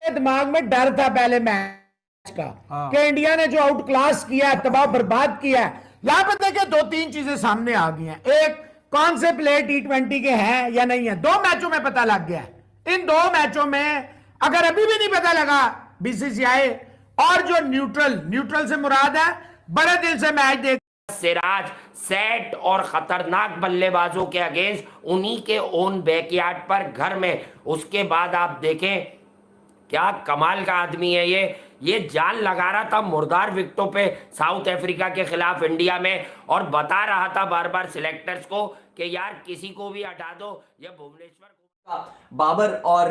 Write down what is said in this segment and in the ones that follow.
दिमाग में डर था पहले मैच का कि इंडिया ने जो आउट क्लास किया है, तबाह बर्बाद किया है। यहां पर देखिए दो तीन चीजें सामने आ गई हैं। एक, कौन से प्लेयर T20 के हैं या नहीं है, दो मैचों में पता लग गया है। इन दो मैचों में अगर अभी भी नहीं पता लगा, बीसीसीआई और जो न्यूट्रल से मुराद है बड़े दिल से मैच देख सिराज सेट और खतरनाक बल्लेबाजों के अगेंस्ट उन्हीं के ओन बैकयार्ड पर घर में, उसके बाद आप देखें क्या कमाल का आदमी है ये जान लगा रहा था मुर्दार विकेटों पे साउथ अफ्रीका के खिलाफ इंडिया में, और बता रहा था बार बार सिलेक्टर्स को कि यार किसी को भी हटा दो, ये भुवनेश्वर बाबर और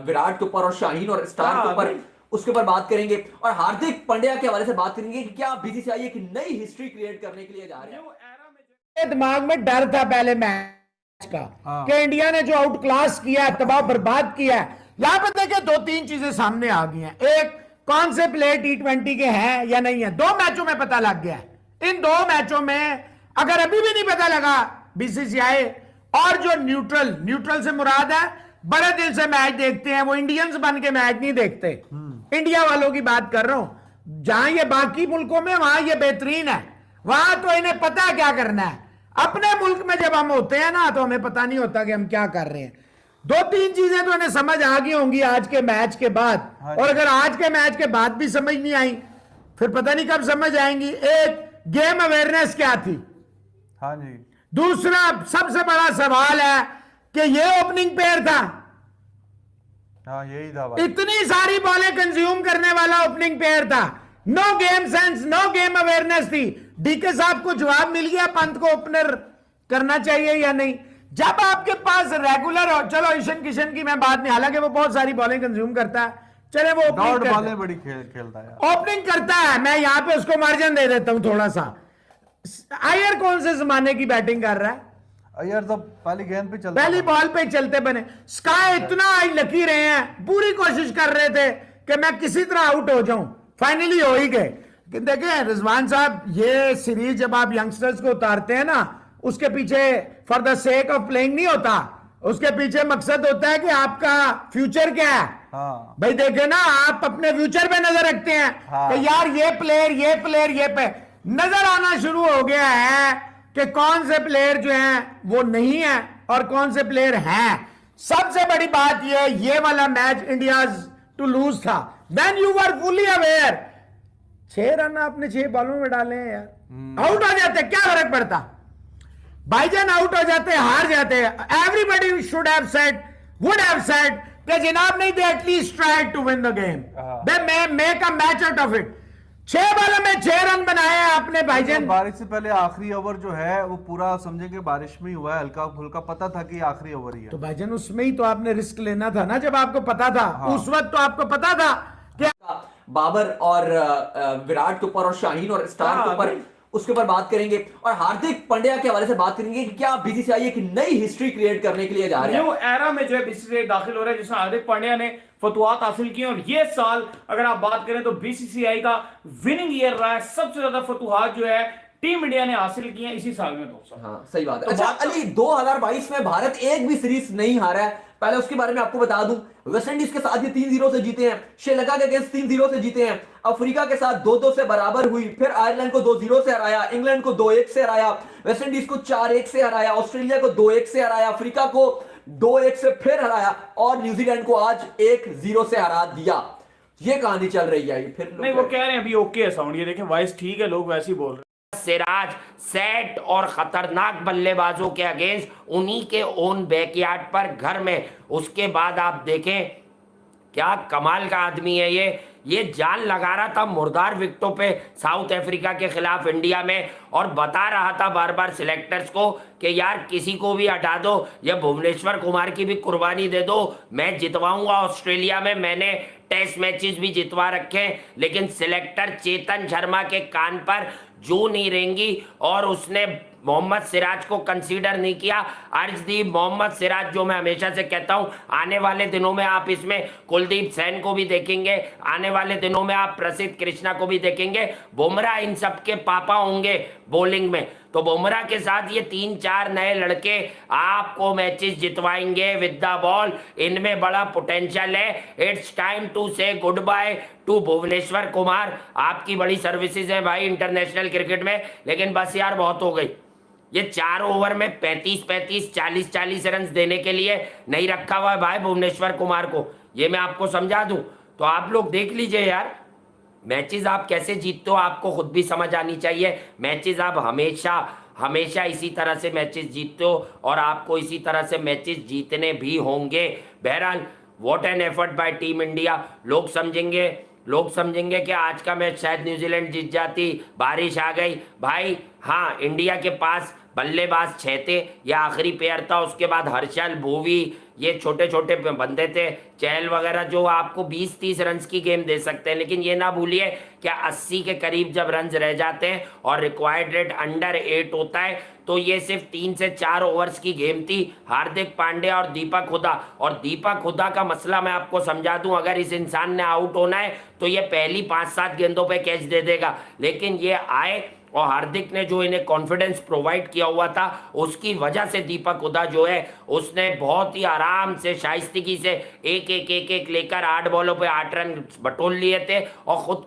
विराट के ऊपर और शाहीन और स्टार के ऊपर उसके ऊपर बात करेंगे, और हार्दिक पांड्या के हवाले से बात करेंगे कि क्या बीसीसीआई एक नई हिस्ट्री क्रिएट करने के लिए जा रहे हैं। दिमाग में डर था पहले मैच का कि इंडिया ने जो आउट क्लास किया है, तबाह बर्बाद किया है। यहां पर देखिए दो तीन चीजें सामने आ गई हैं। एक, कौन से प्लेयर T20 के हैं या नहीं है, दो मैचों में पता लग गया है। इन दो मैचों में अगर अभी भी नहीं पता लगा, बीसीसीआई और जो न्यूट्रल से मुराद है बड़े दिल से मैच देखते हैं, वो इंडियंस बन के मैच नहीं देखते। इंडिया वालों की बात कर रहा हूं। जहां ये बाकी मुल्कों में वहां ये बेहतरीन है, वहां तो इन्हें पता है क्या करना है। अपने मुल्क में जब हम होते हैं ना, तो हमें पता नहीं होता कि हम क्या कर रहे हैं। दो तीन चीजें तो इन्हें समझ आ गई होंगी आज के मैच के बाद, और अगर आज के मैच के बाद भी समझ नहीं आई, फिर पता नहीं कब समझ आएंगी। एक, गेम अवेयरनेस क्या थी। हाँ जी। दूसरा सबसे बड़ा सवाल है कि ये ओपनिंग पेयर था। हाँ, यही था भाई। इतनी सारी बॉलें कंज्यूम करने वाला ओपनिंग पेयर था। No game sense, no game awareness थी। डीके साहब को जवाब मिल गया पंत को ओपनर करना चाहिए या नहीं। जब आपके पास रेगुलर हो, चलो ईशान किशन की मैं बात नहीं, हालांकि वो बहुत सारी बॉलें कंज्यूम करता है, चले वो ओपनिंग बॉलें बड़ी खेलता है, ओपनिंग करता है। मैं यहां पे उसको मार्जिन दे देता हूं थोड़ा सा। अय्यर कौन से जमाने की बैटिंग कर रहा है? अय्यर तो पहली गेंद पे चलता, पहली बॉल पे चलते बने। स्काई इतना लकी रहे हैं, पूरी कोशिश कर रहे थे कि मैं किसी तरह आउट हो जाऊं, फाइनली हो ही गए। देखिए रिजवान साहब, ये सीरीज जब आप यंगस्टर्स को उतारते हैं ना, उसके पीछे for the sake of playing नहीं होता, उसके पीछे मकसद होता है कि आपका फ्यूचर क्या है। हाँ। भाई देखे ना, आप अपने फ्यूचर पे नजर रखते हैं। हाँ। कि यार ये प्लेयर ये पे नजर आना शुरू हो गया है कि कौन से प्लेयर जो हैं वो नहीं है और कौन से प्लेयर हैं। सबसे बड़ी बात ये वाला मैच इंडिया टू लूज था, when you were fully aware. 6 run आपने 6 बॉलों में डाले हैं यार, आउट हो जाते क्या फर्क पड़ता। भाईजान आउट हो जाते, हार जाते। Everybody should have said, would have said कि जनाब नहीं, they at least try to win the game, they make a match out of it. 6 बॉलों में 6 रन बनाए हैं आपने भाईजान। बारिश से पहले आखिरी ओवर जो है वो पूरा समझे कि बारिश में ही हुआ है, हल्का फुल्का पता था कि आखिरी ओवर ही है। तो भाईजान उसमें ही तो आपने रिस्क लेना था ना, जब आपको पता था। हाँ। उस वक्त तो आपको पता था कि बाबर और विराट के ऊपर और शाहीन और स्टार के ऊपर उसके ऊपर बात करेंगे, और हार्दिक पांड्या के हवाले से बात करेंगे कि क्या बीसीसीआई एक नई हिस्ट्री क्रिएट करने के लिए जा रहे हैं। न्यू एरा में जो है बीसीसीआई दाखिल हो रहा है, जिसमें हार्दिक पांड्या ने फतवात हासिल किए, और ये साल अगर आप बात करें तो बीसीसीआई का विनिंग ईयर रहा है। सबसे ज्यादा फतवात जो है टीम इंडिया ने हासिल किए हैं इसी साल में। दोस्तों हाँ, सही बात है। अच्छा अली, 2022 में भारत एक भी सीरीज नहीं हारा है। पहले उसके बारे में आपको बता दूं, वेस्ट इंडीज के साथ ये 3-0 से जीते हैं, श्रीलंका के अगेंस्ट 3-0 से जीते हैं, अफ्रीका के साथ 2-2 से बराबर हुई, फिर आयरलैंड को 2-0 से हराया, इंग्लैंड को 2-1 से हराया, वेस्ट इंडीज को 4-1 से हराया, ऑस्ट्रेलिया को 2-1 से हराया, अफ्रीका को 2-1 से फिर हराया, और न्यूजीलैंड को आज 1-0 से हरा दिया। ये कहानी चल रही है। फिर नहीं, वो कह रहे हैं अभी ओके है साउंड, ये देखें वॉइस ठीक है, लोग वैसे ही बोल रहे हैं। सिराज सेट और खतरनाक बल्लेबाजों के अगेंस्ट उन्हीं के ओन बैकयार्ड पर घर में, उसके बाद आप देखें क्या कमाल का आदमी है ये जान लगा रहा था मुर्दार विकेटों पे साउथ अफ्रीका के खिलाफ इंडिया में, और बता रहा था बार बार सिलेक्टर्स को कि यार किसी को भी हटा दो, ये भुवनेश्वर कुमार की भी कुर्बानी दे दो, मैं जितवाऊंगा ऑस्ट्रेलिया में। मैंने टेस्ट मैचेस भी जितवा रखे, लेकिन सिलेक्टर चेतन शर्मा के कान पर जू नहीं रेंगी, और उसने मोहम्मद सिराज को कंसीडर नहीं किया। अर्शदीप मोहम्मद सिराज, जो मैं हमेशा से कहता हूं, आने वाले दिनों में आप इसमें कुलदीप सेन को भी देखेंगे, आने वाले दिनों में आप प्रसिद्ध कृष्णा को भी देखेंगे, बुमराह इन सब के पापा होंगे बॉलिंग में। तो बुमराह के साथ ये 3-4 नए लड़के आपको मैचेस जितवाएंगे विद द बॉल। इनमें बड़ा पोटेंशियल है। It's time to say goodbye to Bhuvneshwar Kumar. आपकी बड़ी सर्विसेज है भाई इंटरनेशनल क्रिकेट में, लेकिन बस यार बहुत हो गई। ये 4 ओवर में 35-35 40-40 रन देने के लिए नहीं रखा हुआ है भाई भुवनेश्वर कुमार को। ये मैं आपको समझा दूं तो आप लोग देख लीजिए यार, मैचेस आप कैसे जीतते हो आपको खुद भी समझ आनी चाहिए। मैचेस आप हमेशा इसी तरह से मैचेस जीतते हो और आपको इसी तरह से मैचेस जीतने भी होंगे। बहरहाल what an effort bye team India. लोग समझेंगे कि आज का मैच शायद न्यूजीलैंड जीत जाती, बारिश आ गई। भाई हाँ, इंडिया के पास बल्लेबाज 6 थे, ये आखिरी पेयर था। उसके बाद हर्षल, भुवी, ये छोटे छोटे बंदे थे, चहल वगैरह, जो आपको 20-30 रन की गेम दे सकते हैं। लेकिन ये ना भूलिए कि 80 के करीब जब रन रह जाते हैं और रिक्वायर्ड रेट अंडर 8 होता है, तो ये सिर्फ 3 से 4 ओवर्स की गेम थी। हार्दिक पांड्या और दीपक हुडा का मसला मैं आपको समझा दूं, अगर इस इंसान ने आउट होना है तो ये पहली 5-7 गेंदों पे कैच दे देगा। लेकिन ये आए और हार्दिक ने जो इन्हें कॉन्फिडेंस प्रोवाइड किया हुआ था, उसकी वजह से दीपक हुडा जो है उसने बहुत ही आराम से शाइस्तगी से एक लेकर 8 बॉलों पे 8 रन बटोर लिए थे और खुद को